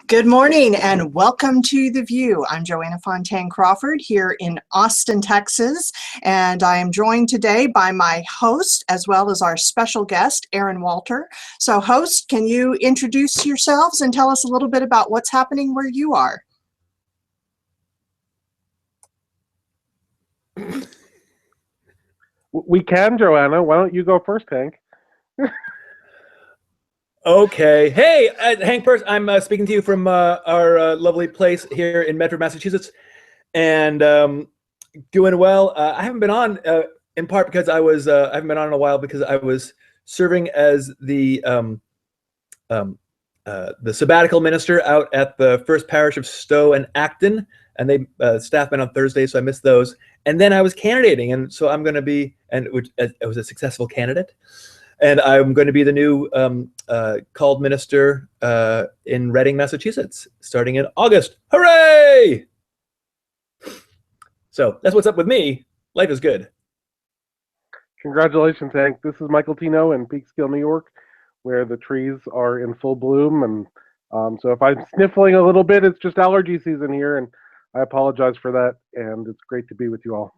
Good morning and welcome to The VUU. I'm Joanna Fontaine Crawford here in Austin, Texas, and I am joined today by my host as well as our special guest, Erin Walter. So host, can you introduce yourselves and tell us a little bit about what's happening where you are? We can, Joanna. Why don't you go first, Hank? Okay. Hey, Hank Peirce. I'm speaking to you from our lovely place here in Medford, Massachusetts, and doing well. I haven't been on in part because I haven't been on in a while because I was serving as the sabbatical minister out at the First Parish of Stowe and Acton, and they staff met on Thursday, so I missed those. And then I was candidating, and so I'm going to be, and I was a successful candidate. And I'm going to be the new called minister in Reading, Massachusetts, starting in August. Hooray! So that's what's up with me. Life is good. Congratulations, Hank. This is Michael Tino in Peekskill, New York, where the trees are in full bloom. And so if I'm sniffling a little bit, it's just allergy season here, and I apologize for that. And it's great to be with you all.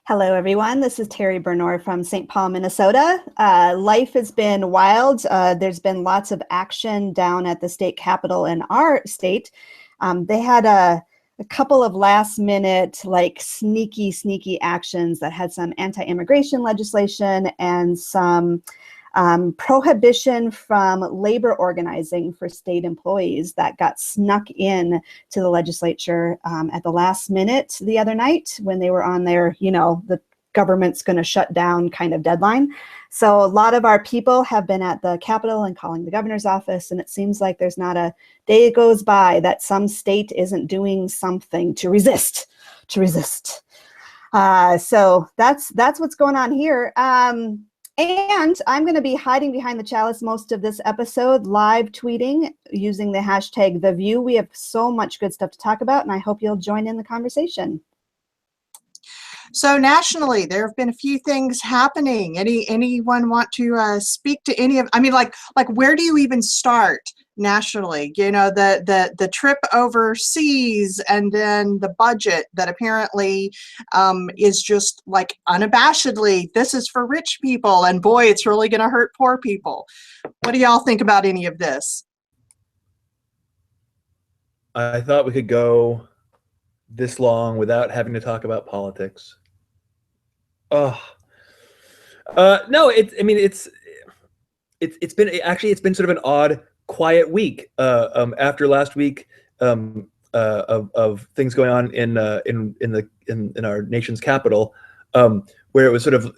Hello, everyone. This is Terri Burnor from St. Paul, Minnesota. Life has been wild. There's been lots of action down at the state capitol in our state. They had a couple of last minute, like sneaky actions that had some anti-immigration legislation and some prohibition from labor organizing for state employees that got snuck in to the legislature at the last minute the other night when they were on their, the government's going to shut down kind of deadline. So a lot of our people have been at the Capitol and calling the governor's office, and it seems like there's not a day goes by that some state isn't doing something to resist. So that's what's going on here. And I'm going to be hiding behind the chalice most of this episode, live tweeting using the hashtag #TheVUU. We have so much good stuff to talk about, and I hope you'll join in the conversation. So nationally, there have been a few things happening. Anyone want to speak to any of? I mean, like where do you even start nationally? The trip overseas, and then the budget that apparently is just like unabashedly, this is for rich people, and boy, it's really going to hurt poor people. What do y'all think about any of this? I thought we could go this long without having to talk about politics. Oh, no, it's been sort of an odd, quiet week after last week of things going on in our nation's capital, where it was sort of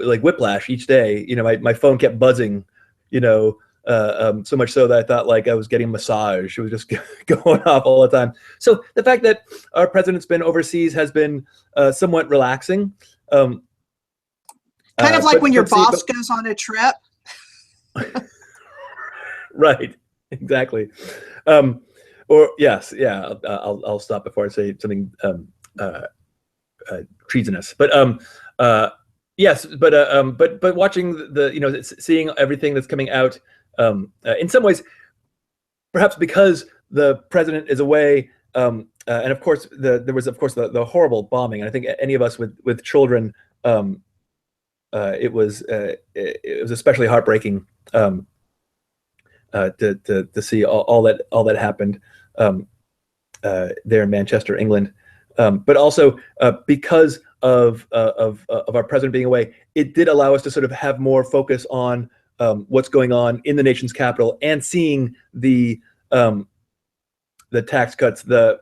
like whiplash each day. My phone kept buzzing, so much so that I thought like I was getting a massage. It was just going off all the time. So the fact that our president's been overseas has been somewhat relaxing. Kind of like when your boss goes on a trip. Right, exactly. Or yes, yeah. I'll stop before I say something treasonous. But yes, but watching seeing everything that's coming out, in some ways, perhaps because the president is away, and of course there was the horrible bombing. And I think any of us with children, it was especially heartbreaking to see all that happened there in Manchester, England. But also because of our president being away, it did allow us to sort of have more focus on what's going on in the nation's capital and seeing the tax cuts, the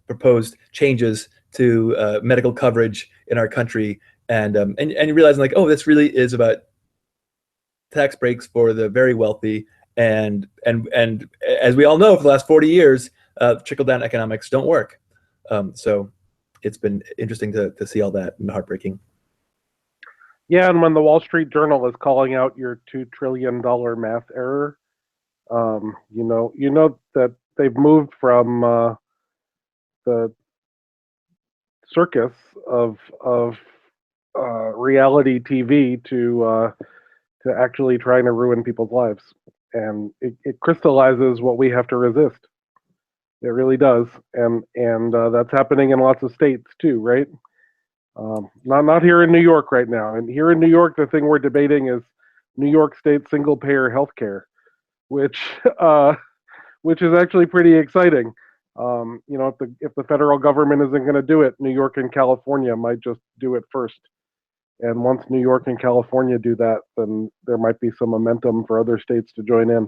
proposed changes to medical coverage in our country, and realizing like, oh, this really is about tax breaks for the very wealthy, and as we all know, for the last 40 years, trickle-down economics don't work. So it's been interesting to see all that, and heartbreaking. Yeah, and when the Wall Street Journal is calling out your $2 trillion math error, you know that they've moved from the circus of reality TV to actually trying to ruin people's lives. and it crystallizes what we have to resist. It really does, and that's happening in lots of states too, right? Not here in New York right now. And here in New York, the thing we're debating is New York State single-payer healthcare, which is actually pretty exciting. You know, if the federal government isn't going to do it, New York and California might just do it first. And once New York and California do that, then there might be some momentum for other states to join in.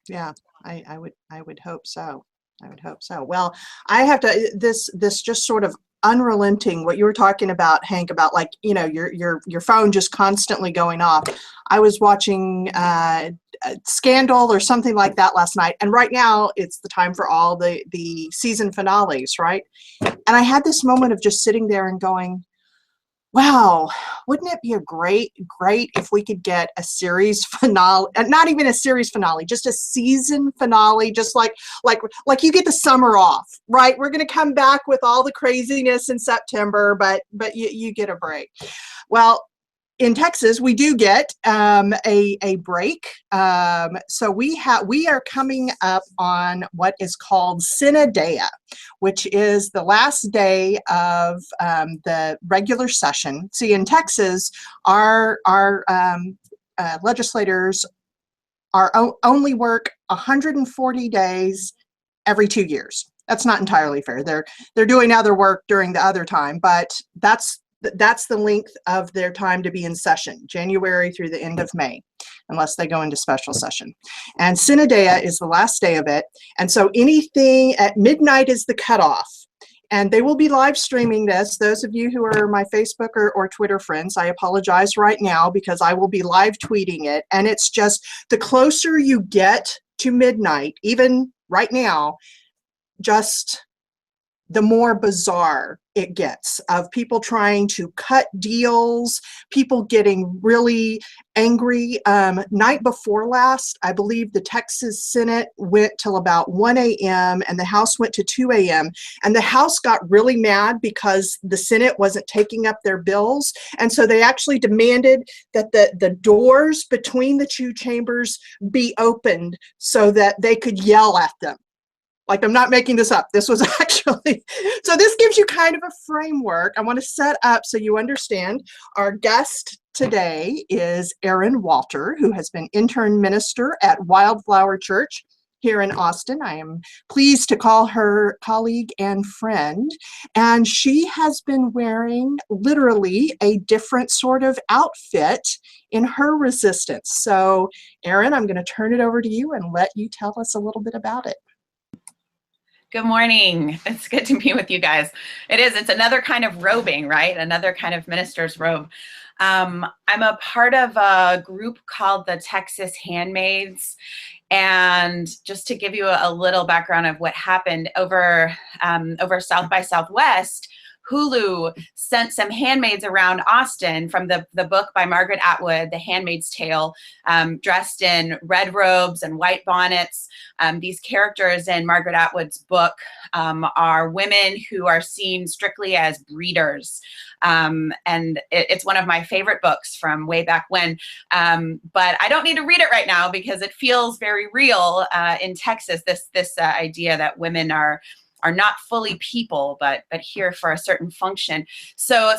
Yeah, I would hope so. I would hope so. Well, I have to, this just sort of unrelenting, what you were talking about, Hank, about like, you know, your phone just constantly going off. I was watching Scandal or something like that last night, and right now it's the time for all the season finales, right? And I had this moment of just sitting there and going, wow, wouldn't it be a great if we could get a series finale, not even a series finale, just a season finale, just like you get the summer off, right? We're going to come back with all the craziness in September, but you get a break. Well, in Texas, we do get a break. So we are coming up on what is called Sine Die, which is the last day of the regular session. See, in Texas, our legislators only work 140 days every 2 years. That's not entirely fair. They're doing other work during the other time, but that's the length of their time to be in session, January through the end of May, unless they go into special session. And Sine Die is the last day of it. And so anything at midnight is the cutoff. And they will be live streaming this. Those of you who are my Facebook or Twitter friends, I apologize right now because I will be live tweeting it. And it's just the closer you get to midnight, even right now, just the more bizarre it gets, of people trying to cut deals, people getting really angry. Night before last, I believe the Texas Senate went till about 1 a.m. and the House went to 2 a.m. And the House got really mad because the Senate wasn't taking up their bills. And so they actually demanded that the doors between the two chambers be opened so that they could yell at them. Like, I'm not making this up. This was actually, so this gives you kind of a framework. I want to set up so you understand. Our guest today is Erin Walter, who has been intern minister at Wildflower Church here in Austin. I am pleased to call her colleague and friend. And she has been wearing literally a different sort of outfit in her resistance. So, Erin, I'm going to turn it over to you and let you tell us a little bit about it. Good morning. It's good to be with you guys. It's another kind of robing, right? Another kind of minister's robe. I'm a part of a group called the Texas Handmaids. And just to give you a little background of what happened over South by Southwest, Hulu sent some handmaids around Austin from the book by Margaret Atwood, The Handmaid's Tale, dressed in red robes and white bonnets. These characters in Margaret Atwood's book are women who are seen strictly as breeders. And it's one of my favorite books from way back when. But I don't need to read it right now because it feels very real in Texas, this idea that women are not fully people, but here for a certain function. So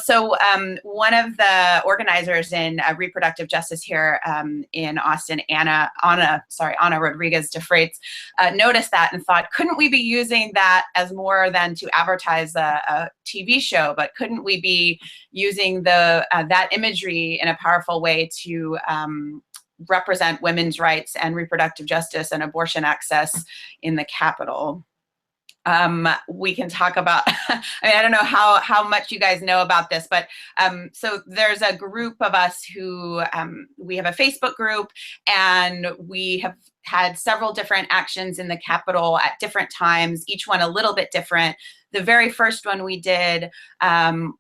one of the organizers in reproductive justice here in Austin, Ana Rodriguez de Freitas, noticed that and thought, couldn't we be using that as more than to advertise a TV show, but couldn't we be using that imagery in a powerful way to represent women's rights and reproductive justice and abortion access in the Capitol? We can talk about, I don't know how much you guys know about this, but so there's a group of us who, we have a Facebook group, and we have had several different actions in the Capitol at different times, each one a little bit different. The very first one we did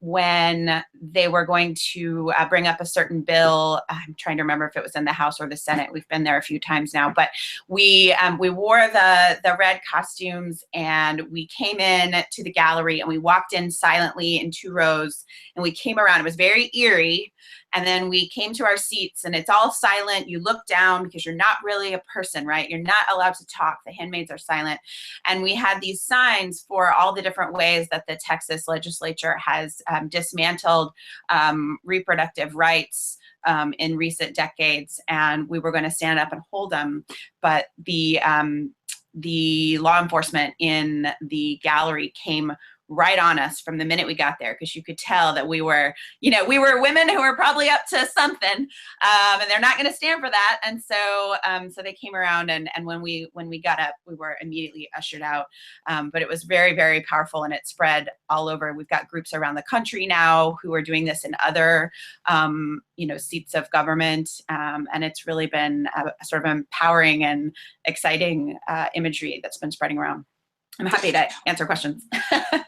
when they were going to bring up a certain bill. I'm trying to remember if it was in the House or the Senate. We've been there a few times now, but we wore the red costumes, and we came in to the gallery, and we walked in silently in 2 rows, and we came around. It was very eerie. And then we came to our seats, and it's all silent. You look down because you're not really a person, right? You're not allowed to talk. The handmaids are silent. And we had these signs for all the different ways that the Texas legislature has dismantled reproductive rights in recent decades, and we were going to stand up and hold them. But the law enforcement in the gallery came right on us from the minute we got there, because you could tell that we were women who were probably up to something, and they're not going to stand for that. And so they came around, and when we got up, we were immediately ushered out. But it was very, very powerful, and it spread all over. We've got groups around the country now who are doing this in other seats of government, and it's really been a sort of empowering and exciting imagery that's been spreading around. I'm happy to answer questions.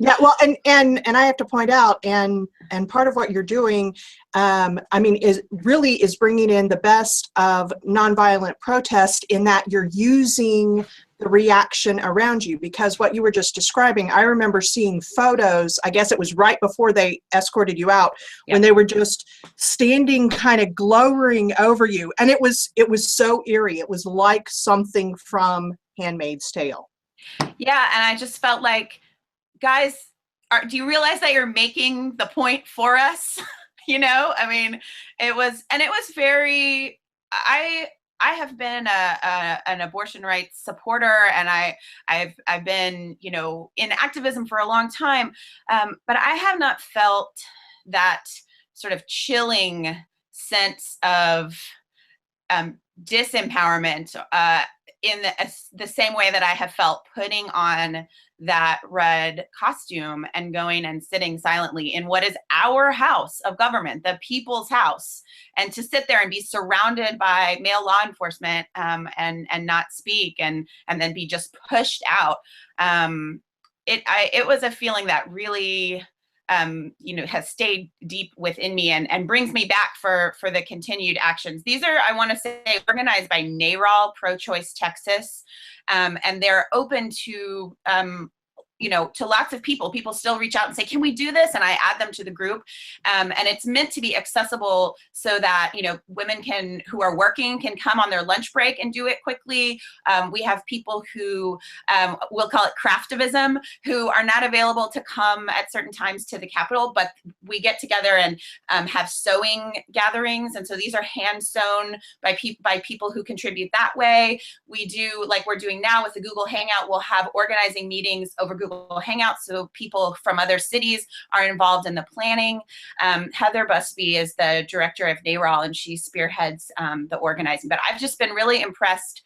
Yeah, well, and I have to point out, and part of what you're doing, is bringing in the best of nonviolent protest, in that you're using the reaction around you. Because what you were just describing, I remember seeing photos, I guess it was right before they escorted you out, when they were just standing kind of glowering over you. And it was so eerie. It was like something from Handmaid's Tale. Yeah, and I just felt like, guys, do you realize that you're making the point for us? It was very, I have been an abortion rights supporter, and I've been, in activism for a long time, but I have not felt that sort of chilling sense of disempowerment in the same way that I have felt putting on that red costume and going and sitting silently in what is our house of government, the people's house, and to sit there and be surrounded by male law enforcement and not speak and then be just pushed out. It was a feeling that really has stayed deep within me and brings me back for the continued actions. These are, I want to say, organized by NARAL, Pro-Choice Texas, and they're open to to lots of people. People still reach out and say, can we do this? And I add them to the group. And it's meant to be accessible so that, women who are working can come on their lunch break and do it quickly. We have people who, we'll call it craftivism, who are not available to come at certain times to the Capitol, but we get together and have sewing gatherings. And so these are hand sewn by people who contribute that way. We do, like we're doing now with the Google Hangout, we'll have organizing meetings over Google Hangouts, so people from other cities are involved in the planning. Heather Busby is the director of NARAL, and she spearheads the organizing. But I've just been really impressed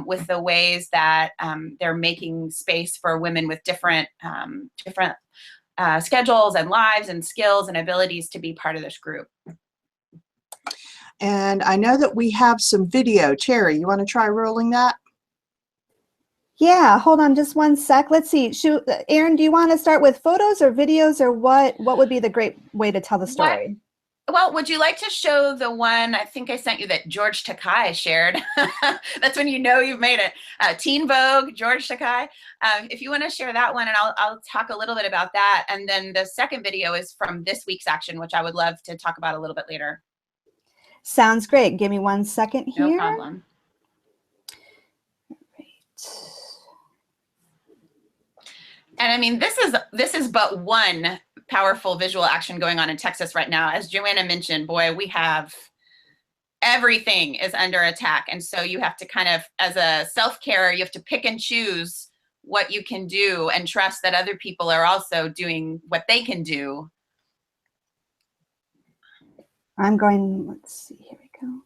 with the ways that they're making space for women with different schedules and lives and skills and abilities to be part of this group. And I know that we have some video. Terri, you want to try rolling that? Yeah, hold on just one sec. Let's see. Erin, do you want to start with photos or videos, or what would be the great way to tell the story? Well, would you like to show the one I think I sent you that George Takei shared? That's when you've made it. Teen Vogue, George Takei. If you want to share that one, and I'll talk a little bit about that. And then the second video is from this week's action, which I would love to talk about a little bit later. Sounds great. Give me 1 second here. No problem. And this is but one powerful visual action going on in Texas right now. As Joanna mentioned, boy, we have everything is under attack. And so you have to kind of, as a self-care, you have to pick and choose what you can do and trust that other people are also doing what they can do. Let's see, here we go.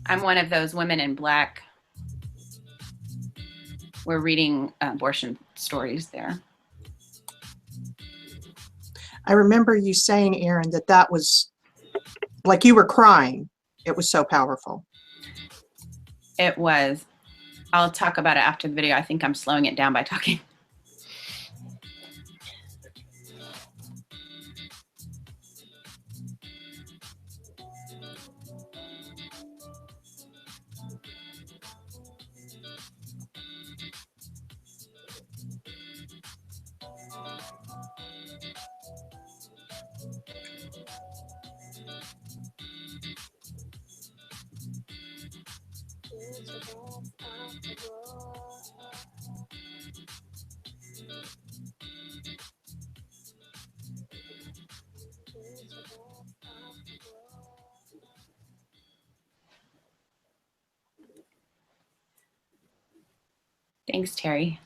I'm one of those women in black. We're reading abortion stories there. I remember you saying, Erin, that was like you were crying. It was so powerful. It was. I'll talk about it after the video. I think I'm slowing it down by talking. Thanks, Terri.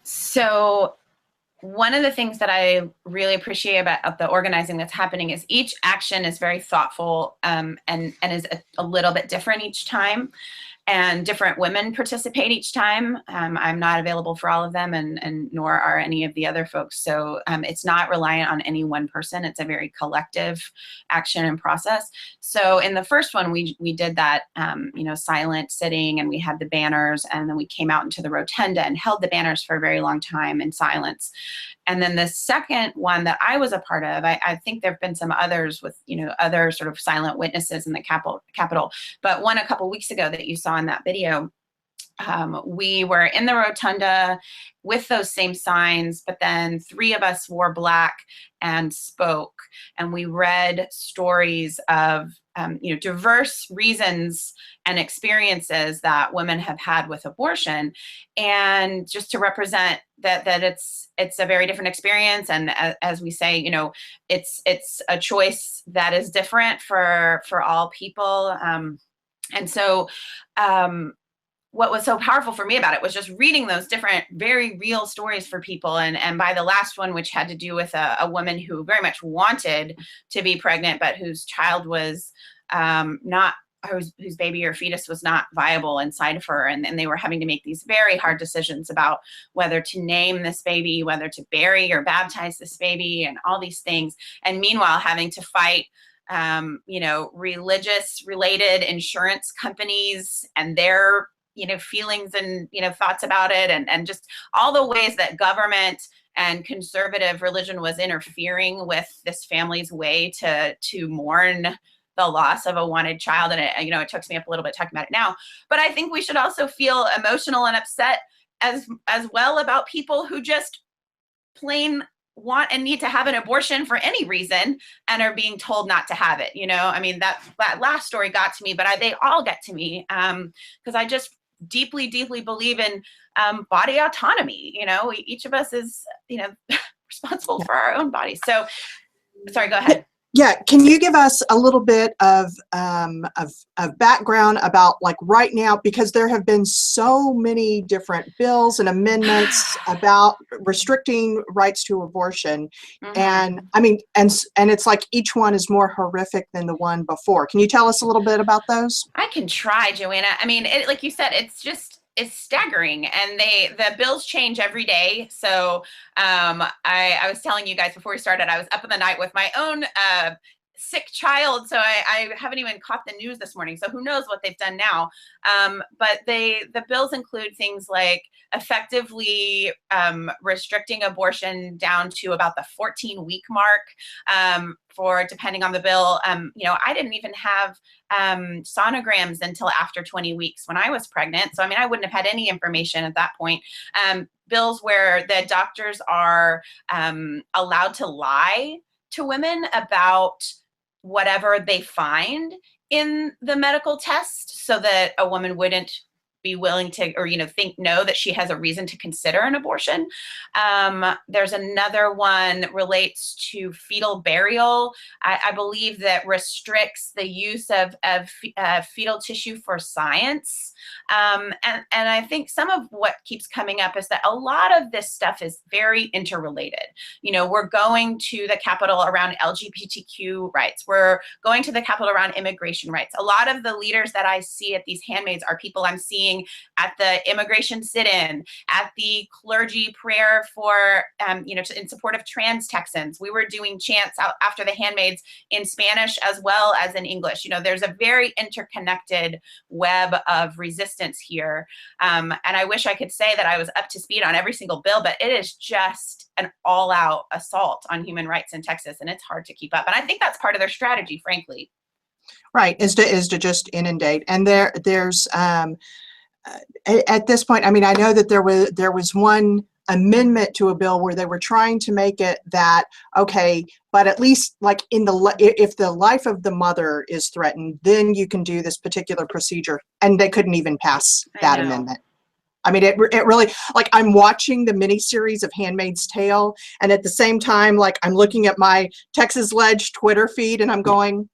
So one of the things that I really appreciate about the organizing that's happening is each action is very thoughtful and is a little bit different each time. And different women participate each time. I'm not available for all of them, and nor are any of the other folks. So it's not reliant on any one person. It's a very collective action and process. So in the first one, we did that, silent sitting, and we had the banners, and then we came out into the rotunda and held the banners for a very long time in silence. And then the second one that I was a part of, I think there have been some others with, other sort of silent witnesses in the Capitol, but one a couple weeks ago that you saw in that video, we were in the rotunda with those same signs, but then 3 of us wore black and spoke, and we read stories of diverse reasons and experiences that women have had with abortion, and just to represent that it's a very different experience, and as we say, it's a choice that is different for all people, and so what was so powerful for me about it was just reading those different, very real stories for people. And by the last one, which had to do with a woman who very much wanted to be pregnant, but whose child was whose baby or fetus was not viable inside of her. And they were having to make these very hard decisions about whether to name this baby, whether to bury or baptize this baby, and all these things. And meanwhile, having to fight religious related insurance companies and their feelings and, thoughts about it, and just all the ways that government and conservative religion was interfering with this family's way to mourn the loss of a wanted child. And it tucks me up a little bit talking about it now, but I think we should also feel emotional and upset as well about people who just plain want and need to have an abortion for any reason and are being told not to have it. That last story got to me, but they all get to me because I just deeply, deeply believe in body autonomy. Each of us is, responsible for our own bodies. So, sorry, go ahead. Yeah, can you give us a little bit of background about right now, because there have been so many different bills and amendments about restricting rights to abortion, and and it's like each one is more horrific than the one before. Can you tell us a little bit about those? I can try, Joanna. Like you said, it's staggering, and the bills change every day. So I was telling you guys before we started, I was up in the night with my own sick child, so I haven't even caught the news this morning, so who knows what they've done now. But the bills include things like effectively restricting abortion down to about the 14-week mark for, depending on the bill. I didn't even have sonograms until after 20 weeks when I was pregnant, so I wouldn't have had any information at that point. Bills where the doctors are allowed to lie to women about whatever they find in the medical test, so that a woman wouldn't be willing to, or know that she has a reason to consider an abortion. There's another one relates to fetal burial. I believe that restricts the use of fetal tissue for science. And I think some of what keeps coming up is that a lot of this stuff is very interrelated. We're going to the Capitol around LGBTQ rights. We're going to the Capitol around immigration rights. A lot of the leaders that I see at these handmaids are people I'm seeing at the immigration sit-in, at the clergy prayer for, in support of trans Texans. We were doing chants out after the handmaids in Spanish as well as in English. There's a very interconnected web of resistance here. And I wish I could say that I was up to speed on every single bill, but it is just an all-out assault on human rights in Texas, and it's hard to keep up. And I think that's part of their strategy, frankly. Right, is to just inundate. And there's at this point, I know that there was one amendment to a bill where they were trying to make it that, okay, but at least like if the life of the mother is threatened, then you can do this particular procedure. And they couldn't even pass that amendment. I mean, it really, like, I'm watching the miniseries of Handmaid's Tale, and at the same time, like, I'm looking at my Texas Ledge Twitter feed, and I'm going,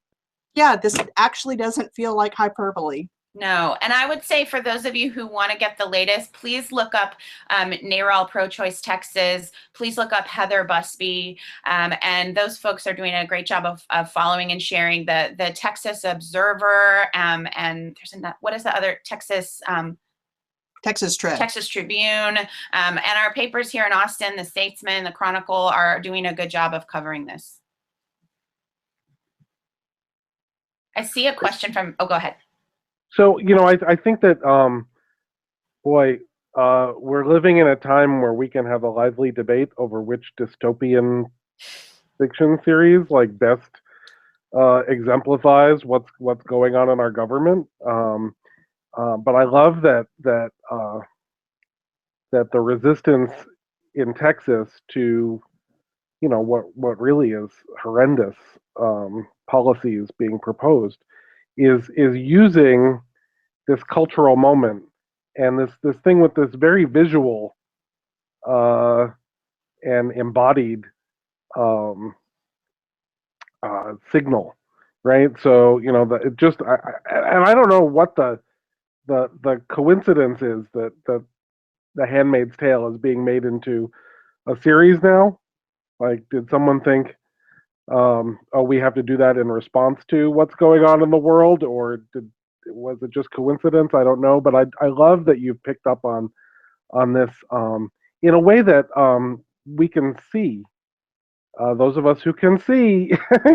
yeah, this actually doesn't feel like hyperbole. No, and I would say for those of you who want to get the latest, please look up NARAL Pro-Choice Texas. Please look up Heather Busby, and those folks are doing a great job of following and sharing the Texas Observer, and there's what is the other Texas Tribune, and our papers here in Austin, the Statesman, the Chronicle, are doing a good job of covering this. I see a question from, oh, go ahead. So, you know, I think that, boy, we're living in a time where we can have a lively debate over which dystopian fiction series like best exemplifies what's going on in our government. But I love that the resistance in Texas to, you know, what really is horrendous policies being proposed is using this cultural moment and this thing with this very visual and embodied signal, right? So, you know, it just and I don't know what the coincidence is that the Handmaid's Tale is being made into a series now. Like, did someone think, oh, we have to do that in response to what's going on in the world, or was it just coincidence? I don't know, but I love that you've picked up on this in a way that we can see. Those of us who can see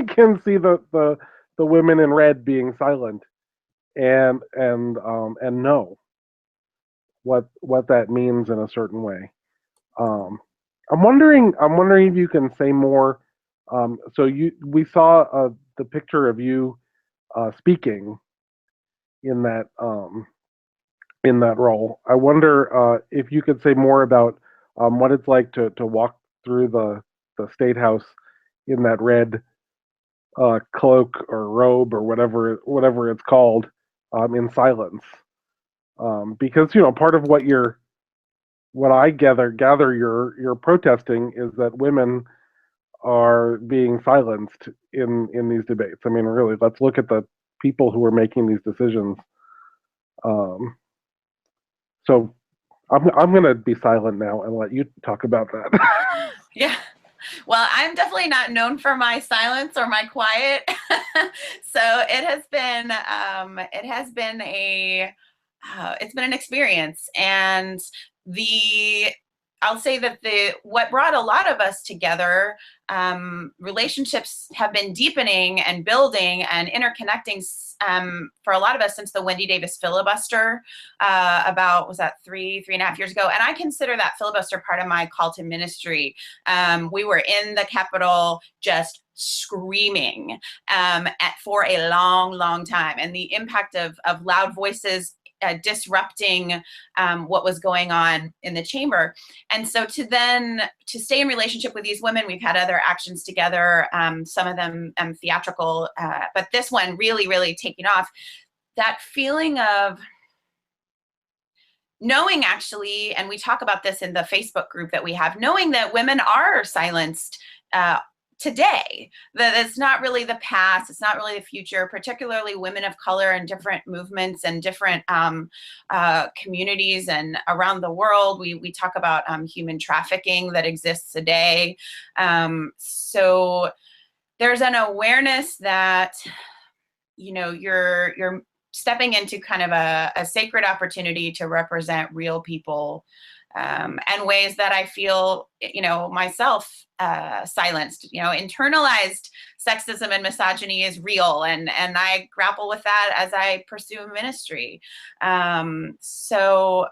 can see the women in red being silent and know what that means in a certain way. I'm wondering if you can say more. So we saw the picture of you speaking in that role. I wonder if you could say more about what it's like to walk through the State House in that red cloak or robe or whatever it's called, in silence. Because, you know, part of what I gather you're protesting is that women are being silenced in these debates. I mean, really, let's look at the people who are making these decisions. So I'm going to be silent now and let you talk about that. Yeah. Well, I'm definitely not known for my silence or my quiet. So it has been it's been an experience, and I'll say that what brought a lot of us together, relationships have been deepening and building and interconnecting for a lot of us since the Wendy Davis filibuster about, was that 3.5 years ago? And I consider that filibuster part of my call to ministry. We were in the Capitol just screaming for a long, long time, and the impact of loud voices disrupting what was going on in the chamber. And so to stay in relationship with these women, we've had other actions together, some of them theatrical, but this one really, really taking off. That feeling of knowing, actually, and we talk about this in the Facebook group that we have, knowing that women are silenced today, that it's not really the past, it's not really the future, particularly women of color in different movements and different communities and around the world. We talk about human trafficking that exists today. So there's an awareness that, you know, you're stepping into kind of a sacred opportunity to represent real people, and ways that I feel, you know, myself silenced. You know, internalized sexism and misogyny is real, and I grapple with that as I pursue ministry. So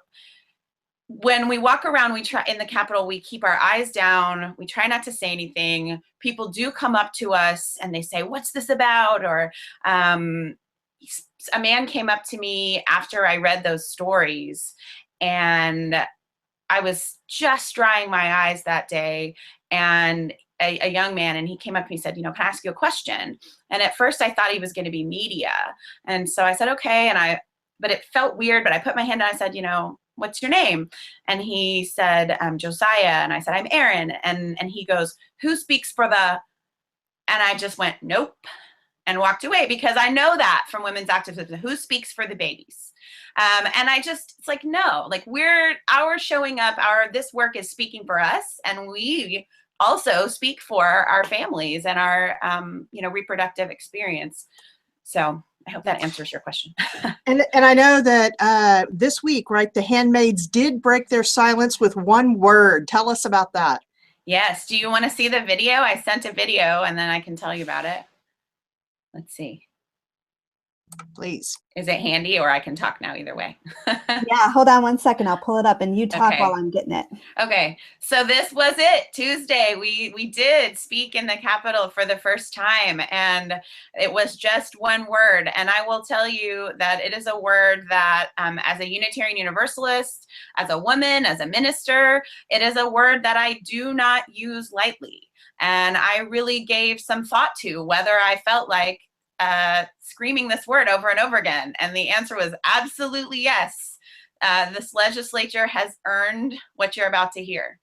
when we walk around, we try in the Capitol, we keep our eyes down. We try not to say anything. People do come up to us and they say, "What's this about?" Or a man came up to me after I read those stories, and I was just drying my eyes that day, and a young man, and he came up and he said, can I ask you a question? And at first I thought he was going to be media. And so I said, okay. But it felt weird, but I put my hand down, I said, what's your name? And he said, Josiah. And I said, I'm Erin. And he goes, who speaks for the, and I just went, nope, and walked away, because I know that from women's activism, who speaks for the babies? And it's like, no, like our showing up, this work is speaking for us, and we also speak for our families and our, reproductive experience. So I hope that answers your question. And I know that this week, right, the Handmaids did break their silence with one word. Tell us about that. Yes. Do you want to see the video? I sent a video, and then I can tell you about it. Let's see. Please. Is it handy, or I can talk now either way? Yeah, hold on one second. I'll pull it up and you talk Okay. while I'm getting it. Okay, so this was it. Tuesday, we did speak in the Capitol for the first time, and it was just one word. And I will tell you that it is a word that, as a Unitarian Universalist, as a woman, as a minister, it is a word that I do not use lightly. And I really gave some thought to whether I felt like screaming this word over and over again. And the answer was absolutely yes. This legislature has earned what you're about to hear.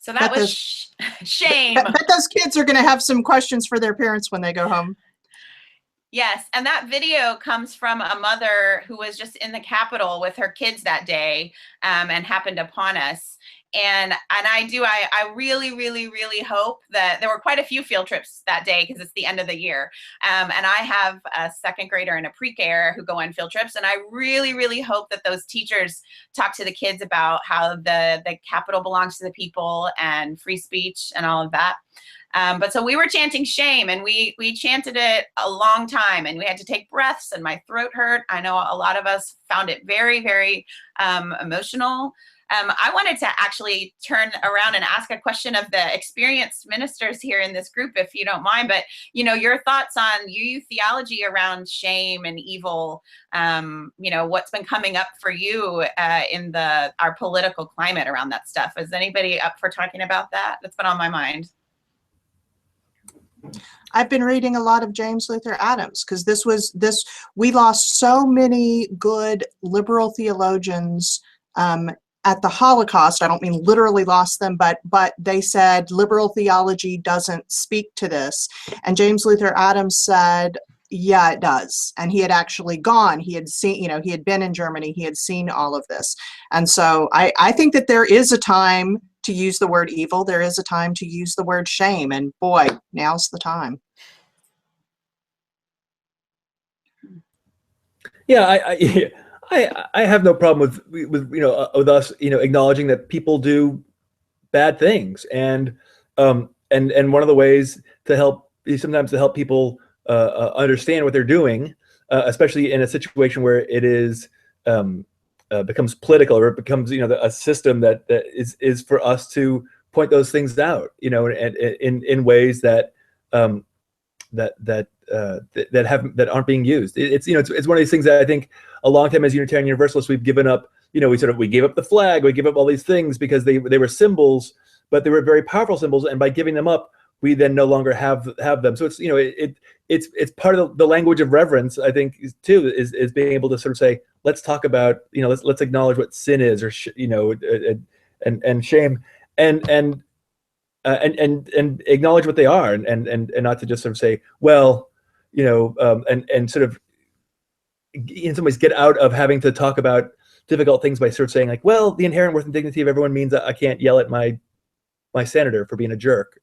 So that was shame. I bet those kids are going to have some questions for their parents when they go home. Yes, and that video comes from a mother who was just in the Capitol with her kids that day, and happened upon us. And I really, really, really hope that there were quite a few field trips that day, because it's the end of the year. And I have a second grader and a pre-K who go on field trips. And I really, really hope that those teachers talk to the kids about how the Capitol belongs to the people and free speech and all of that. But so we were chanting shame, and we chanted it a long time, and we had to take breaths, and my throat hurt. I know a lot of us found it very, very emotional. I wanted to actually turn around and ask a question of the experienced ministers here in this group, if you don't mind, but your thoughts on UU theology around shame and evil, what's been coming up for you in our political climate around that stuff. Is anybody up for talking about that? That's been on my mind. I've been reading a lot of James Luther Adams, because we lost so many good liberal theologians at the Holocaust. I don't mean literally lost them, but they said liberal theology doesn't speak to this. And James Luther Adams said, yeah, it does. And he had actually gone. He had seen, he had been in Germany. He had seen all of this. And so I think that there is a time to use the word evil. There is a time to use the word shame. And boy, now's the time. Yeah, I have no problem with us acknowledging that people do bad things, and one of the ways to help is sometimes to help people understand what they're doing, especially in a situation where it is becomes political, or it becomes a system that is for us to point those things out, and in ways that that aren't being used. It's one of these things that I think a long time as Unitarian Universalists we've given up. We gave up the flag, we gave up all these things because they were symbols, but they were very powerful symbols, and by giving them up, we then no longer have them. So it's part of the language of reverence, I think, too, is being able to sort of say, let's talk about, let's acknowledge what sin is, or and shame, and acknowledge what they are, and not to just sort of say, well, and sort of in some ways get out of having to talk about difficult things by sort of saying like, well, the inherent worth and dignity of everyone means that I can't yell at my senator for being a jerk,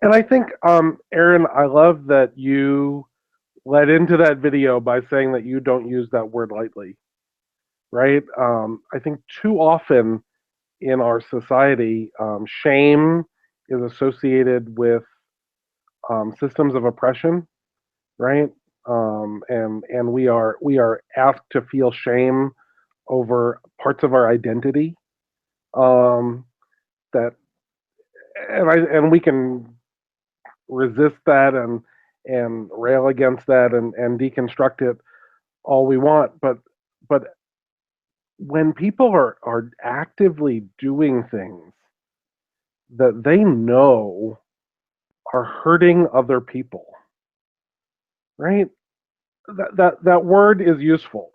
And I think, Erin, I love that you led into that video by saying that you don't use that word lightly, right? I think too often in our society, shame is associated with systems of oppression, right? And we are asked to feel shame over parts of our identity, that and we can resist that and rail against that and deconstruct it all we want, but when people are actively doing things that they know are hurting other people, right? That word is useful,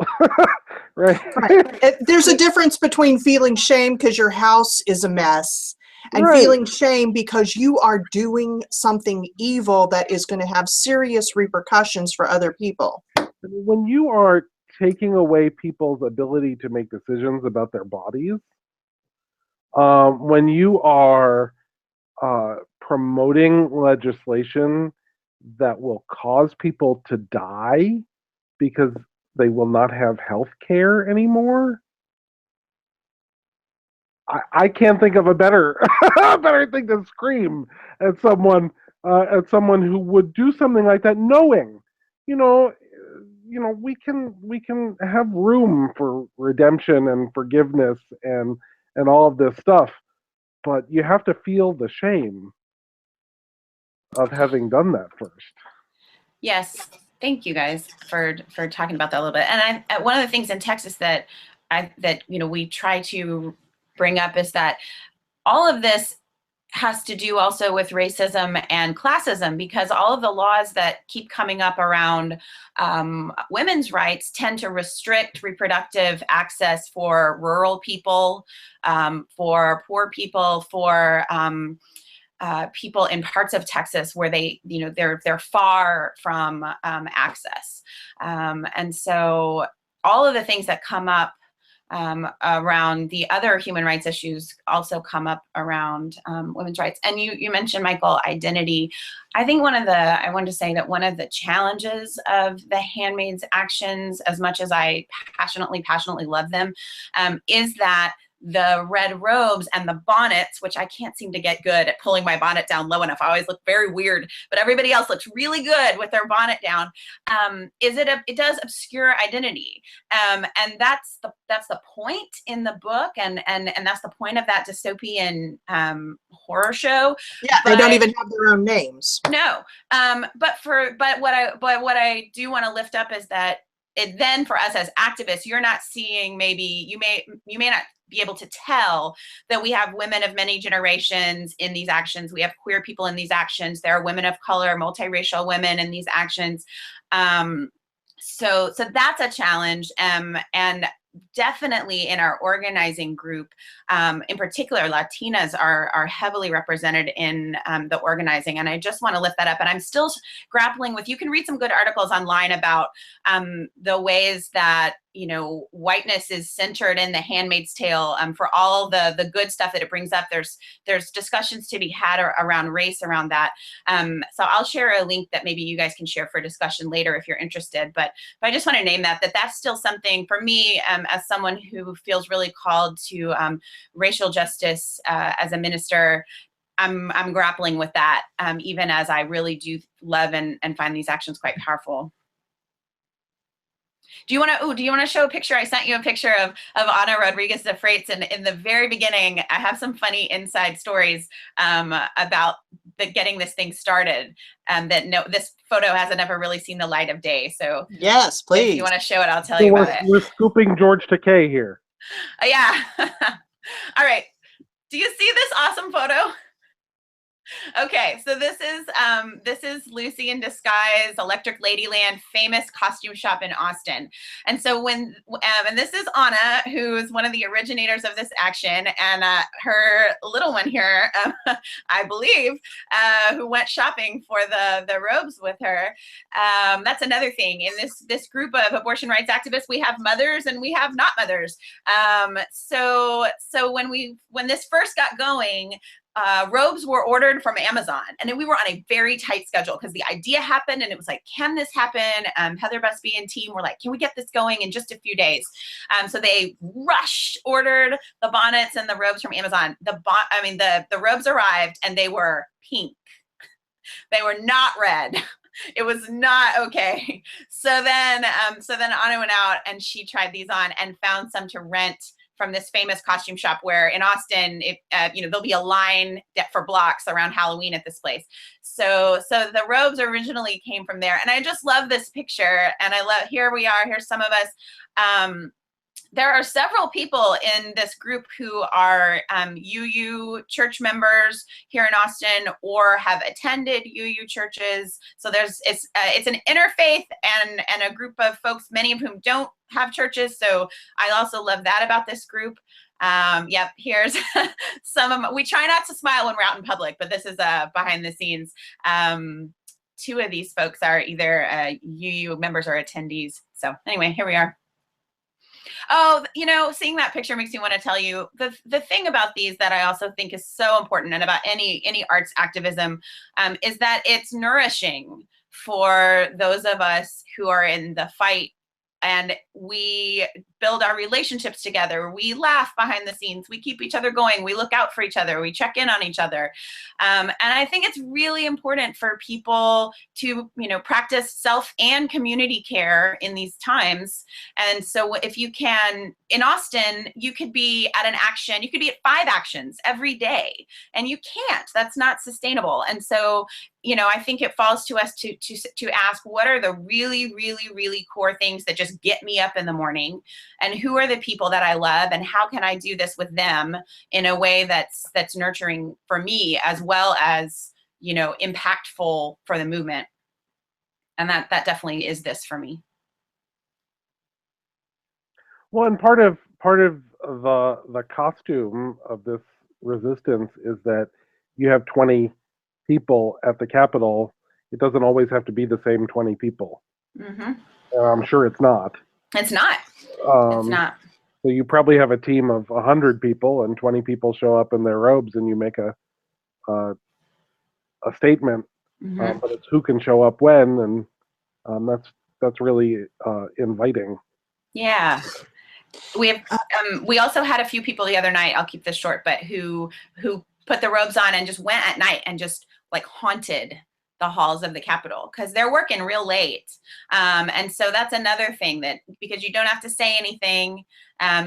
right? Right. There's a difference between feeling shame because your house is a mess and Right. feeling shame because you are doing something evil that is going to have serious repercussions for other people. When you are taking away people's ability to make decisions about their bodies, when you are promoting legislation that will cause people to die because they will not have health care anymore, I can't think of a better thing to scream at someone who would do something like that, knowing, you know, we can have room for redemption and forgiveness and all of this stuff, but you have to feel the shame of having done that first. Yes, thank you guys for talking about that a little bit. And one of the things in Texas that we try to bring up is that all of this has to do also with racism and classism, because all of the laws that keep coming up around women's rights tend to restrict reproductive access for rural people, for poor people, for people in parts of Texas where they're far from access, and so all of the things that come up around the other human rights issues also come up around women's rights. And you mentioned, Michael, identity. I think I wanted to say that one of the challenges of the Handmaid's actions, as much as I passionately love them, is that the red robes and the bonnets, which I can't seem to get good at pulling my bonnet down low enough. I always look very weird, but everybody else looks really good with their bonnet down. It does obscure identity, and that's the point in the book, and that's the point of that dystopian horror show. Yeah, they don't even have their own names. No, but what I do want to lift up is that then for us as activists, you're not seeing, you may not be able to tell that we have women of many generations in these actions. We have queer people in these actions. There are women of color, multiracial women in these actions. So that's a challenge. And definitely in our organizing group, in particular, Latinas are heavily represented in the organizing. And I just want to lift that up. And I'm still grappling with, you can read some good articles online about the ways that, whiteness is centered in The Handmaid's Tale, for all the good stuff that it brings up. There's discussions to be had around race around that. So I'll share a link that maybe you guys can share for discussion later if you're interested. But I just want to name that's still something for me, as someone who feels really called to racial justice as a minister. I'm grappling with that, even as I really do love and find these actions quite powerful. Do you want to show a picture? I sent you a picture of Ana Rodriguez de Freitas, and in the very beginning, I have some funny inside stories about getting this thing started. This photo hasn't ever really seen the light of day. So yes, please. If you want to show it, I'll tell you about it. We're scooping George Takei here. Yeah. All right. Do you see this awesome photo? Okay, so this is Lucy in Disguise, Electric Ladyland, famous costume shop in Austin. And so and this is Anna, who is one of the originators of this action, and her little one here, I believe, who went shopping for the robes with her. That's another thing. In this group of abortion rights activists, we have mothers and we have not mothers. So when this first got going, robes were ordered from Amazon, and then we were on a very tight schedule because the idea happened, and it was like, can this happen? Heather Busby and team were like, can we get this going in just a few days? So they ordered the bonnets and the robes from Amazon. The robes arrived, and they were pink. They were not red. It was not okay. So then Anna went out and she tried these on and found some to rent from this famous costume shop where in Austin, there'll be a line for blocks around Halloween at this place. So the robes originally came from there. And I just love this picture. And here we are, here's some of us. There are several people in this group who are UU church members here in Austin or have attended UU churches. So it's an interfaith and a group of folks, many of whom don't have churches. So I also love that about this group. Yep, here's some of them. We try not to smile when we're out in public, but this is behind the scenes. Two of these folks are either UU members or attendees. So anyway, here we are. Oh, seeing that picture makes me want to tell you the thing about these that I also think is so important and about any arts activism is that it's nourishing for those of us who are in the fight, and we build our relationships together. We laugh behind the scenes. We keep each other going. We look out for each other. We check in on each other. And I think it's really important for people to, practice self and community care in these times. And so if you can, in Austin, you could be at an action, you could be at 5 actions every day, and you can't. That's not sustainable. And so, I think it falls to us to ask, what are the really, really, really core things that just get me up in the morning? And who are the people that I love? And how can I do this with them in a way that's nurturing for me as well as, impactful for the movement? And that definitely is this for me. Well, and part of the costume of this resistance is that you have 20 people at the Capitol. It doesn't always have to be the same 20 people. Mm-hmm. I'm sure it's not. It's not. It's not. So you probably have a team of 100 people, and 20 people show up in their robes, and you make a statement. Mm-hmm. But it's who can show up when, and that's really inviting. Yeah. We also had a few people the other night, I'll keep this short, but who put the robes on and just went at night and just like haunted the halls of the Capitol because they're working real late. And so that's another thing that, because you don't have to say anything,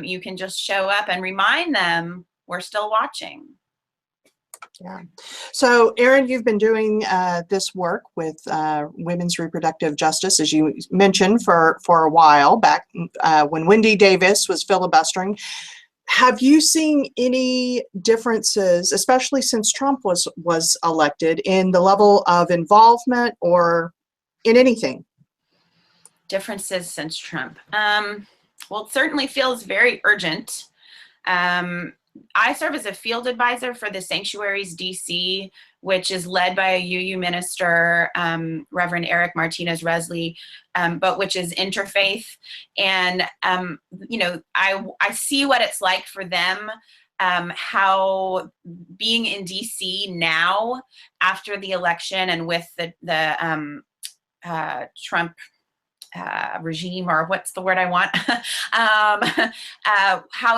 you can just show up and remind them we're still watching. Yeah. So, Erin, you've been doing this work with women's reproductive justice, as you mentioned, for a while back when Wendy Davis was filibustering. Have you seen any differences, especially since Trump was elected, in the level of involvement or in anything? Differences since Trump? Well, it certainly feels very urgent. I serve as a field advisor for the Sanctuaries DC, which is led by a UU minister, Reverend Eric Martinez-Resley, but which is interfaith. And, I see what it's like for them, how being in DC now after the election and with the Trump regime, or what's the word I want, how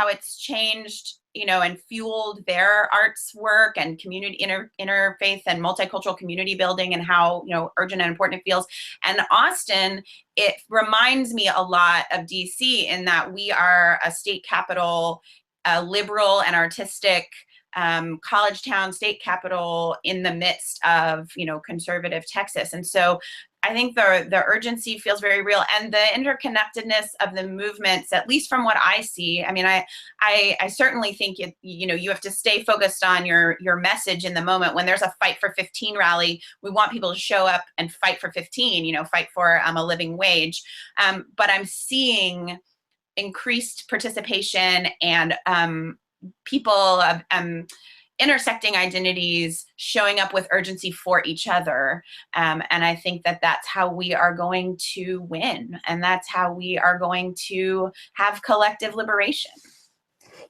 it's changed, and fueled their arts work and community interfaith and multicultural community building, and how, urgent and important it feels. And Austin, it reminds me a lot of DC in that we are a state capital, a liberal and artistic college town, state capital in the midst of, conservative Texas. And so I think the urgency feels very real, and the interconnectedness of the movements, at least from what I see. I mean, I certainly think you have to stay focused on your message in the moment. When there's a Fight for 15 rally, we want people to show up and fight for 15, fight for a living wage. But I'm seeing increased participation and people of intersecting identities showing up with urgency for each other. And I think that that's how we are going to win. And that's how we are going to have collective liberation.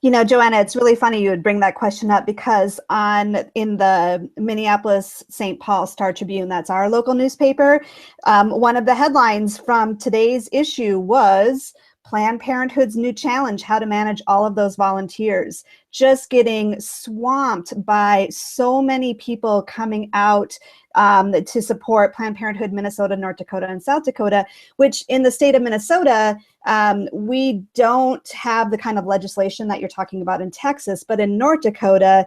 You know, Joanna, it's really funny you would bring that question up because in the Minneapolis St. Paul Star Tribune, that's our local newspaper, one of the headlines from today's issue was Planned Parenthood's new challenge, how to manage all of those volunteers. Just getting swamped by so many people coming out to support Planned Parenthood Minnesota, North Dakota, and South Dakota, which in the state of Minnesota, we don't have the kind of legislation that you're talking about in Texas, but in North Dakota,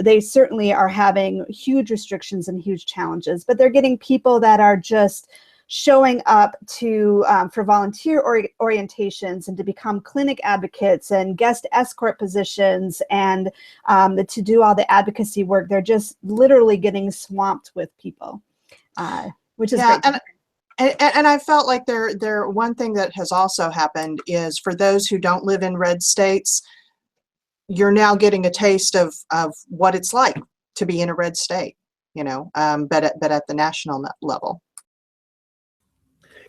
they certainly are having huge restrictions and huge challenges, but they're getting people that are just showing up to for volunteer orientations and to become clinic advocates and guest escort positions and to do all the advocacy work. They're just literally getting swamped with people, which is great. And I felt like there one thing that has also happened is for those who don't live in red states, you're now getting a taste of what it's like to be in a red state, you know, but at the national level.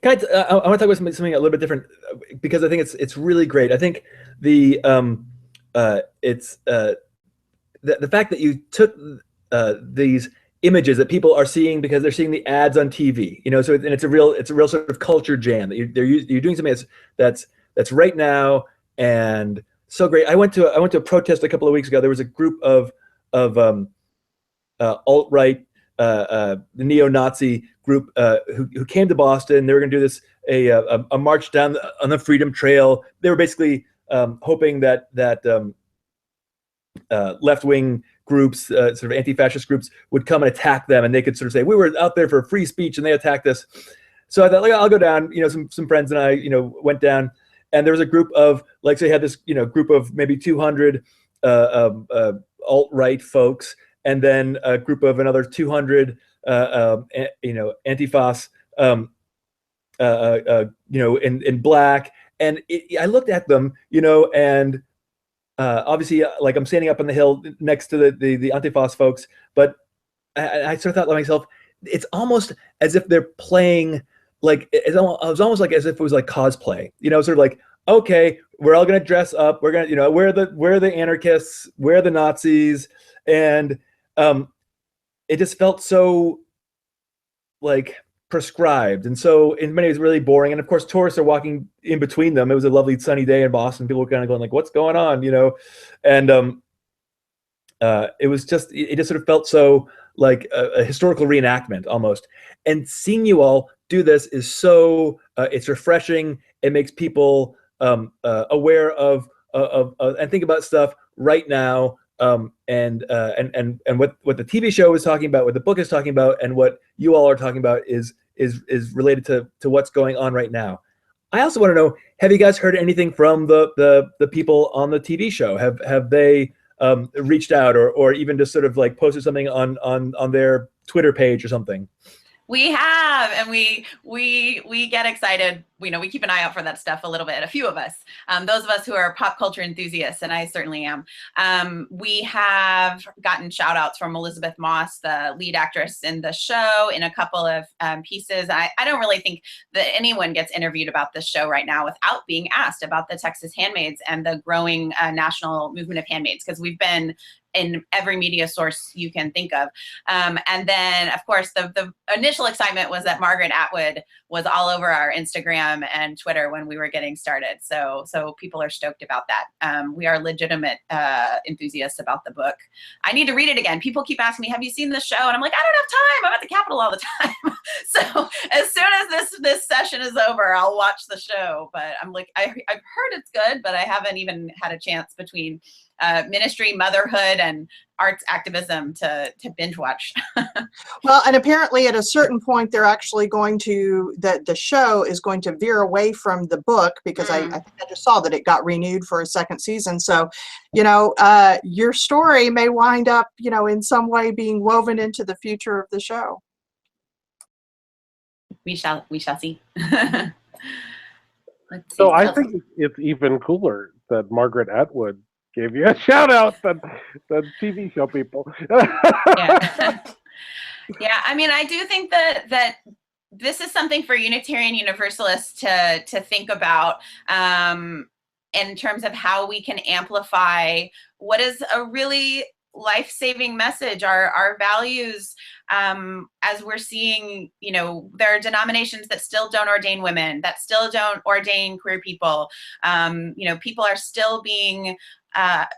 I want to talk about something a little bit different because I think it's really great. I think the fact that you took these images that people are seeing because they're seeing the ads on TV, you know, so it's a real sort of culture jam that you're doing something that's right now and so great. I went to a protest a couple of weeks ago. There was a group of alt-right the neo-Nazi group who came to Boston. They were going to do this a march down on the Freedom Trail. They were basically hoping that left-wing groups, sort of anti-fascist groups, would come and attack them, and they could sort of say, "We were out there for free speech, and they attacked us." So I thought, like, I'll go down. You know, some friends and I, you know, went down, and there was a group of, like, say, had this, you know, group of maybe 200 alt-right folks, and then a group of another 200, you know, antifas, you know, in black. And I looked at them, you know, and obviously, like, I'm standing up on the hill next to the antifas folks, but I sort of thought to myself, it's almost as if they're playing, like, it was almost like as if it was like cosplay, you know, sort of like, okay, we're all gonna dress up, we're gonna, you know, we're the anarchists, we're the Nazis, and it just felt so, like, prescribed, and so in many ways really boring. And of course, tourists are walking in between them. It was a lovely sunny day in Boston. People were kind of going like, "What's going on?" You know, and it just sort of felt so like a historical reenactment almost. And seeing you all do this is so it's refreshing. It makes people aware of and think about stuff right now. And what the TV show is talking about, what the book is talking about, and what you all are talking about is related to what's going on right now. I also want to know, have you guys heard anything from the people on the TV show? Have they reached out or even just sort of like posted something on their Twitter page or something? We have, and we get excited. You know, we keep an eye out for that stuff a little bit. A few of us, those of us who are pop culture enthusiasts, and I certainly am. We have gotten shout outs from Elizabeth Moss, the lead actress in the show, in a couple of pieces. I don't really think that anyone gets interviewed about this show right now without being asked about the Texas Handmaids and the growing national movement of handmaids, because we've been in every media source you can think of. And then, of course, the initial excitement was that Margaret Atwood was all over our Instagram and Twitter when we were getting started. So people are stoked about that. We are legitimate enthusiasts about the book. I need to read it again. People keep asking me, have you seen this show? And I'm like, I don't have time. I'm at the Capitol all the time. So as soon as this session is over, I'll watch the show. But I'm like, I've heard it's good, but I haven't even had a chance between ministry, motherhood, and arts activism to binge watch. Well, and apparently at a certain point, they're actually going to, the show is going to veer away from the book, because I think I just saw that it got renewed for a second season. So, you know, your story may wind up, you know, in some way being woven into the future of the show. We shall see. Let's see. So I think it's even cooler that Margaret Atwood gave you a shout out than TV show people. Yeah. Yeah, I mean, I do think that this is something for Unitarian Universalists to think about. in terms of how we can amplify what is a really life-saving message, our values, as we're seeing, you know, there are denominations that still don't ordain women, that still don't ordain queer people. You know, people are still being,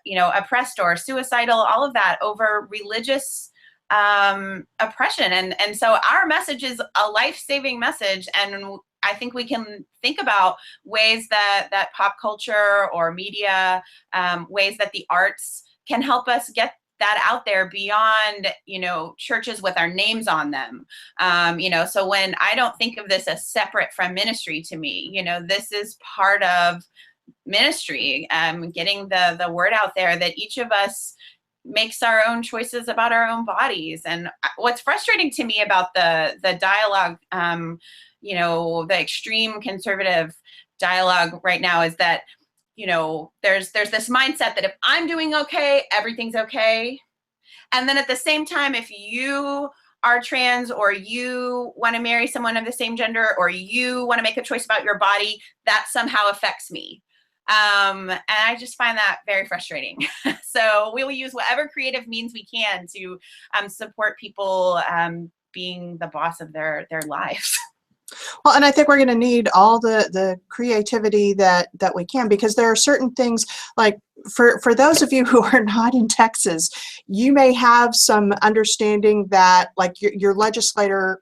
you know, oppressed or suicidal, all of that over religious oppression. And so our message is a life-saving message. And I think we can think about ways that pop culture or media, ways that the arts can help us get that out there beyond, you know, churches with our names on them. You know, so when I don't think of this as separate from ministry, to me, you know, this is part of ministry, getting the word out there that each of us makes our own choices about our own bodies. And what's frustrating to me about the dialogue, you know, the extreme conservative dialogue right now is that, you know, there's this mindset that if I'm doing okay, everything's okay. And then at the same time, if you are trans or you want to marry someone of the same gender or you want to make a choice about your body, that somehow affects me. And I just find that very frustrating. So we will use whatever creative means we can to support people being the boss of their lives. Well, and I think we're going to need all the creativity that we can, because there are certain things, like for those of you who are not in Texas, you may have some understanding that like your legislature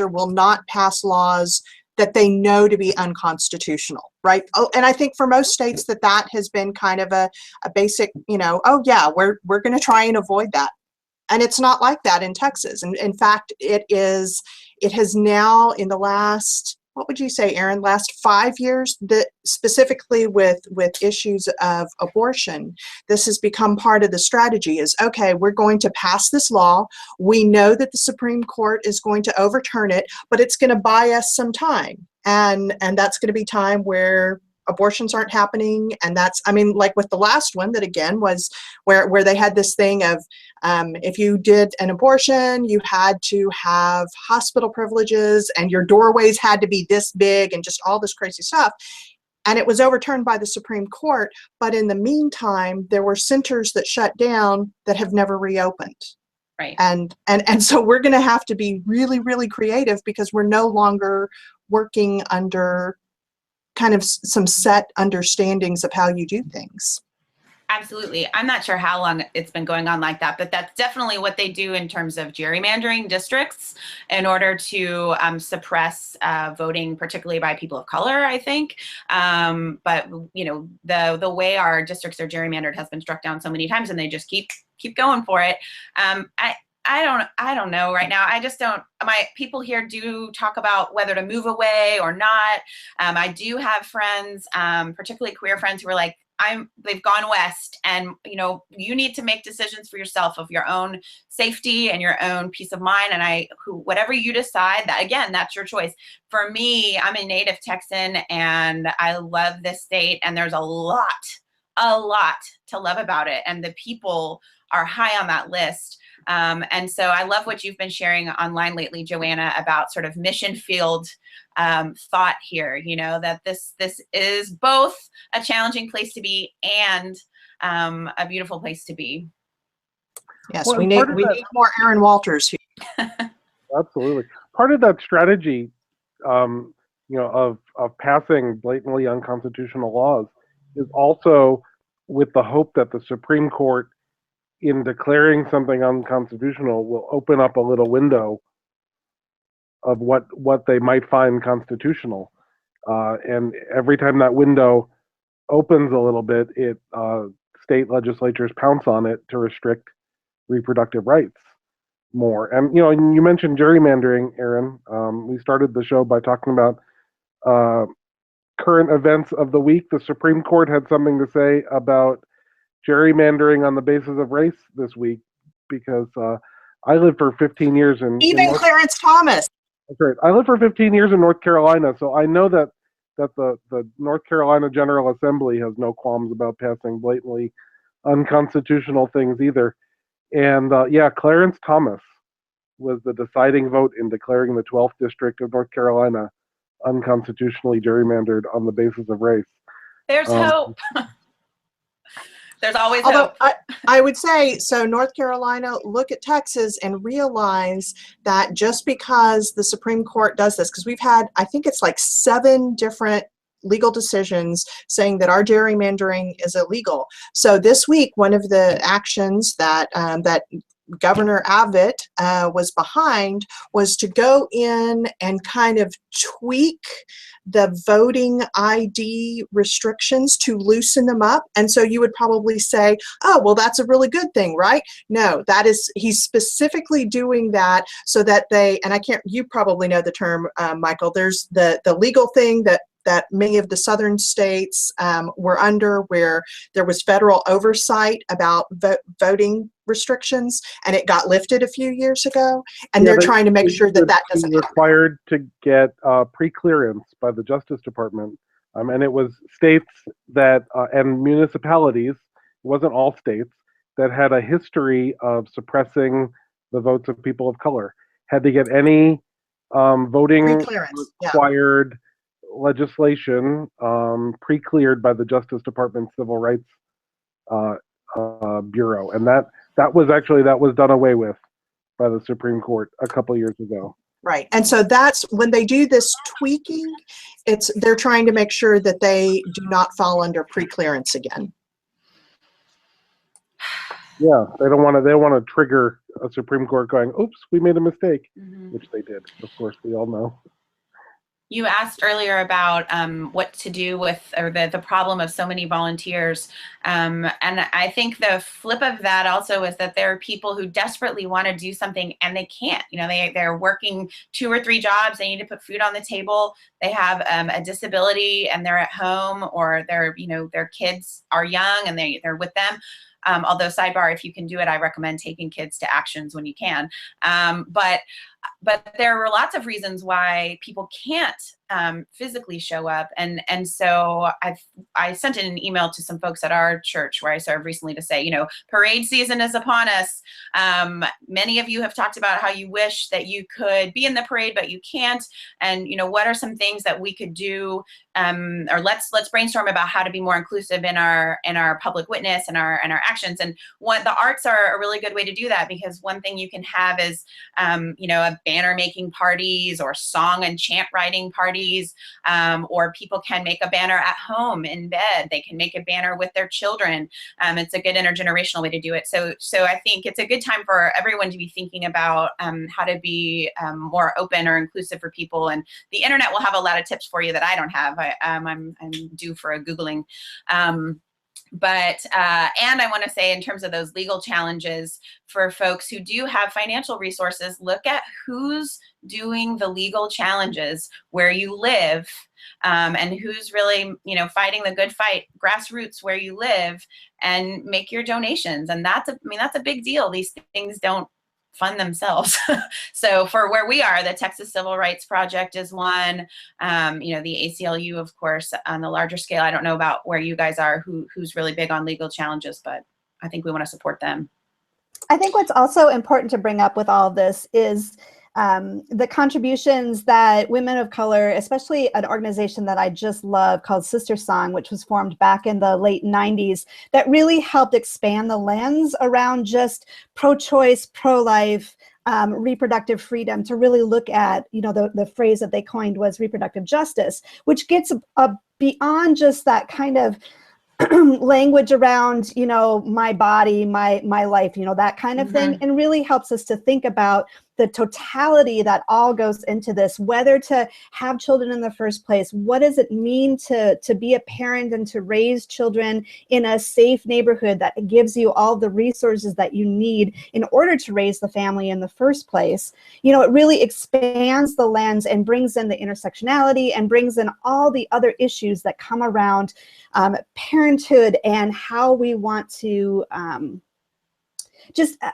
will not pass laws that they know to be unconstitutional, right? Oh, and I think for most states that has been kind of a basic, you know, oh yeah, we're going to try and avoid that. And it's not like that in Texas. And in fact, it has now in the last, what would you say, Erin, last 5 years, that specifically with issues of abortion, this has become part of the strategy is, okay, we're going to pass this law. We know that the Supreme Court is going to overturn it, but it's going to buy us some time. And that's going to be time where abortions aren't happening. And that's, I mean, like with the last one that again was where they had this thing of if you did an abortion, you had to have hospital privileges and your doorways had to be this big and just all this crazy stuff. And it was overturned by the Supreme Court. But in the meantime, there were centers that shut down that have never reopened. Right. And so we're going to have to be really, really creative because we're no longer working under kind of some set understandings of how you do things. Absolutely. I'm not sure how long it's been going on like that, but that's definitely what they do in terms of gerrymandering districts in order to suppress voting, particularly by people of color, I think. But you know, the way our districts are gerrymandered has been struck down so many times, and they just keep going for it. I don't know right now. I just don't, my people here do talk about whether to move away or not. I do have friends, particularly queer friends, who are like, they've gone west, and you know, you need to make decisions for yourself of your own safety and your own peace of mind. And whatever you decide, that again, that's your choice. For me, I'm a native Texan and I love this state, and there's a lot to love about it. And the people are high on that list. And so I love what you've been sharing online lately, Joanna, about sort of mission field thought here, you know, that this is both a challenging place to be and a beautiful place to be. Yes, well, we need more Erin Walters here. Absolutely. Part of that strategy, you know, of passing blatantly unconstitutional laws is also with the hope that the Supreme Court, in declaring something unconstitutional, will open up a little window of what they might find constitutional. And every time that window opens a little bit, state legislatures pounce on it to restrict reproductive rights more. And, you know, you mentioned gerrymandering, Erin. We started the show by talking about current events of the week. The Supreme Court had something to say about gerrymandering on the basis of race this week, because I lived for 15 years in Clarence Thomas. That's right. I lived for 15 years in North Carolina, so I know that the North Carolina General Assembly has no qualms about passing blatantly unconstitutional things either. And yeah, Clarence Thomas was the deciding vote in declaring the 12th District of North Carolina unconstitutionally gerrymandered on the basis of race. There's hope. There's always Although hope. I would say, so North Carolina, look at Texas and realize that just because the Supreme Court does this, because we've had, I think it's like 7 different legal decisions saying that our gerrymandering is illegal. So this week, one of the actions that that Governor Abbott was behind was to go in and kind of tweak the voting ID restrictions to loosen them up. And so you would probably say, oh, well, that's a really good thing, right? No, that is, he's specifically doing that so that they, and I can't, you probably know the term, Michael, there's the legal thing that many of the southern states were under, where there was federal oversight about voting restrictions, and it got lifted a few years ago, and they're trying to make sure that that doesn't happen. Required to get pre-clearance by the Justice Department, and it was states that and municipalities, it wasn't all states, that had a history of suppressing the votes of people of color, had to get any voting required legislation pre-cleared by the Justice Department Civil Rights Bureau, and that was done away with by the Supreme Court a couple years ago. Right, and so that's when they do this tweaking, they're trying to make sure that they do not fall under pre-clearance again. Yeah, they want to trigger a Supreme Court going, oops, we made a mistake, which they did. Of course, we all know. You asked earlier about what to do with, or the problem of so many volunteers. And I think the flip of that also is that there are people who desperately want to do something and they can't. You know, they're working 2 or 3 jobs. They need to put food on the table. They have a disability and they're at home, or their kids are young and they're with them. Although, sidebar, if you can do it, I recommend taking kids to actions when you can. But there were lots of reasons why people can't physically show up. And so I sent in an email to some folks at our church where I served recently to say, parade season is upon us. Many of you have talked about how you wish that you could be in the parade, but you can't. And, what are some things that we could do? Or let's brainstorm about how to be more inclusive in our public witness and our actions. And the arts are a really good way to do that, because one thing you can have is, banner making parties or song and chant writing parties, or people can make a banner at home in bed. They can make a banner with their children. It's a good intergenerational way to do it. So I think it's a good time for everyone to be thinking about how to be more open or inclusive for people. And the internet will have a lot of tips for you that I don't have. I'm due for a Googling. And I want to say, in terms of those legal challenges, for folks who do have financial resources, look at who's doing the legal challenges where you live, and who's really, fighting the good fight, grassroots where you live, and make your donations. And that's a big deal. These things don't fund themselves. So for where we are, the Texas Civil Rights Project is one, the ACLU, of course, on the larger scale. I don't know about where you guys are, who's really big on legal challenges, but I think we want to support them. I think what's also important to bring up with all of this is the contributions that women of color, especially an organization that I just love called Sister Song, which was formed back in the late 90s, that really helped expand the lens around just pro-choice, pro-life, reproductive freedom, to really look at, the phrase that they coined was reproductive justice, which gets beyond just that kind of language around, my body, my life, that kind of thing, and really helps us to think about the totality that all goes into this, whether to have children in the first place, what does it mean to be a parent and to raise children in a safe neighborhood that gives you all the resources that you need in order to raise the family in the first place. It really expands the lens and brings in the intersectionality and brings in all the other issues that come around parenthood, and how we want to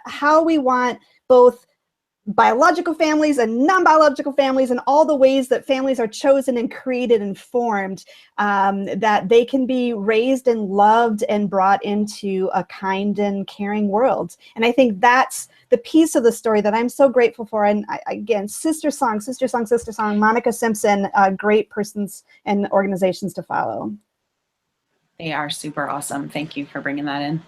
how we want both biological families and non-biological families, and all the ways that families are chosen and created and formed, that they can be raised and loved and brought into a kind and caring world. And I think that's the piece of the story that I'm so grateful for. And again, Sister Song, Monica Simpson, great persons and organizations to follow. They are super awesome. Thank you for bringing that in.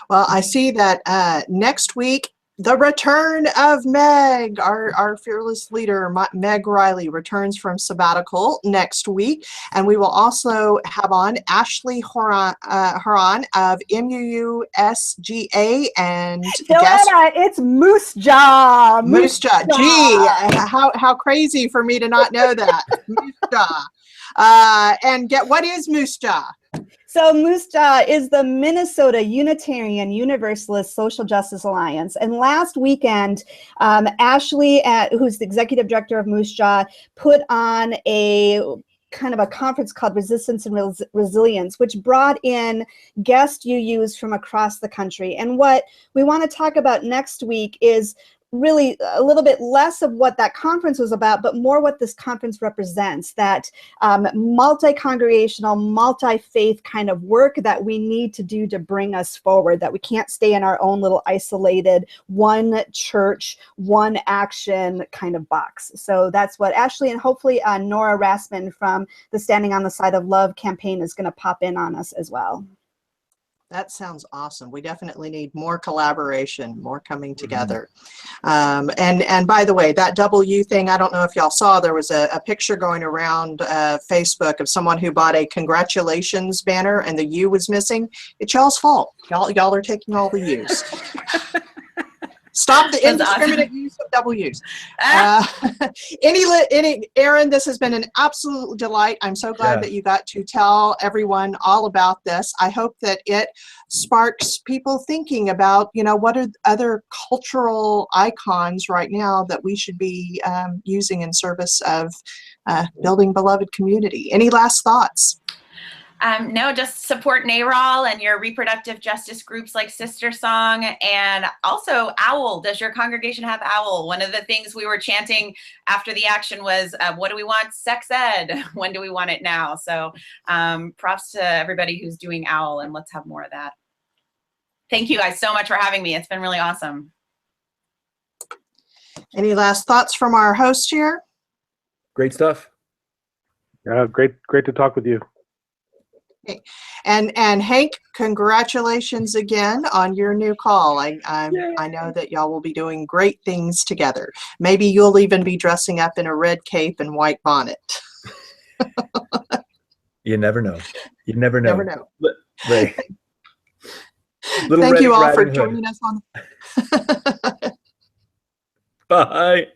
Well, I see that next week, the return of Meg, our fearless leader, Meg Riley, returns from sabbatical next week. And we will also have on Ashley Horan of MUUSGA and Joanna, it's Moose Jaw. Moose Jaw. Gee, how crazy for me to not know that. Moose Jaw. And what is Moose Jaw? So Moose Jaw is the Minnesota Unitarian Universalist Social Justice Alliance. And last weekend, Ashley, who's the executive director of Moose Jaw, put on a kind of a conference called Resistance and Resilience, which brought in guest UUs from across the country. And what we want to talk about next week is really a little bit less of what that conference was about, but more what this conference represents, that multi-congregational, multi-faith kind of work that we need to do to bring us forward, that we can't stay in our own little isolated one church, one action kind of box. So that's what Ashley and hopefully Nora Rassman from the Standing on the Side of Love campaign is going to pop in on us as well. That sounds awesome. We definitely need more collaboration, more coming together. And by the way, that W thing, I don't know if y'all saw, there was a picture going around Facebook of someone who bought a congratulations banner and the U was missing. It's y'all's fault. Y'all are taking all the U's. Stop the indiscriminate use of W's. Erin, this has been an absolute delight. I'm so glad that you got to tell everyone all about this. I hope that it sparks people thinking about, what are other cultural icons right now that we should be using in service of building beloved community. Any last thoughts? No, just support NARAL and your reproductive justice groups like Sister Song, and also OWL. Does your congregation have OWL? One of the things we were chanting after the action was, what do we want? Sex ed. When do we want it now? So props to everybody who's doing OWL, and let's have more of that. Thank you guys so much for having me. It's been really awesome. Any last thoughts from our host here? Great stuff. Yeah, great to talk with you. And Hank, congratulations again on your new call. I know that y'all will be doing great things together. Maybe you'll even be dressing up in a red cape and white bonnet. You never know. You never know. Never know. Thank you all for joining us on. Bye.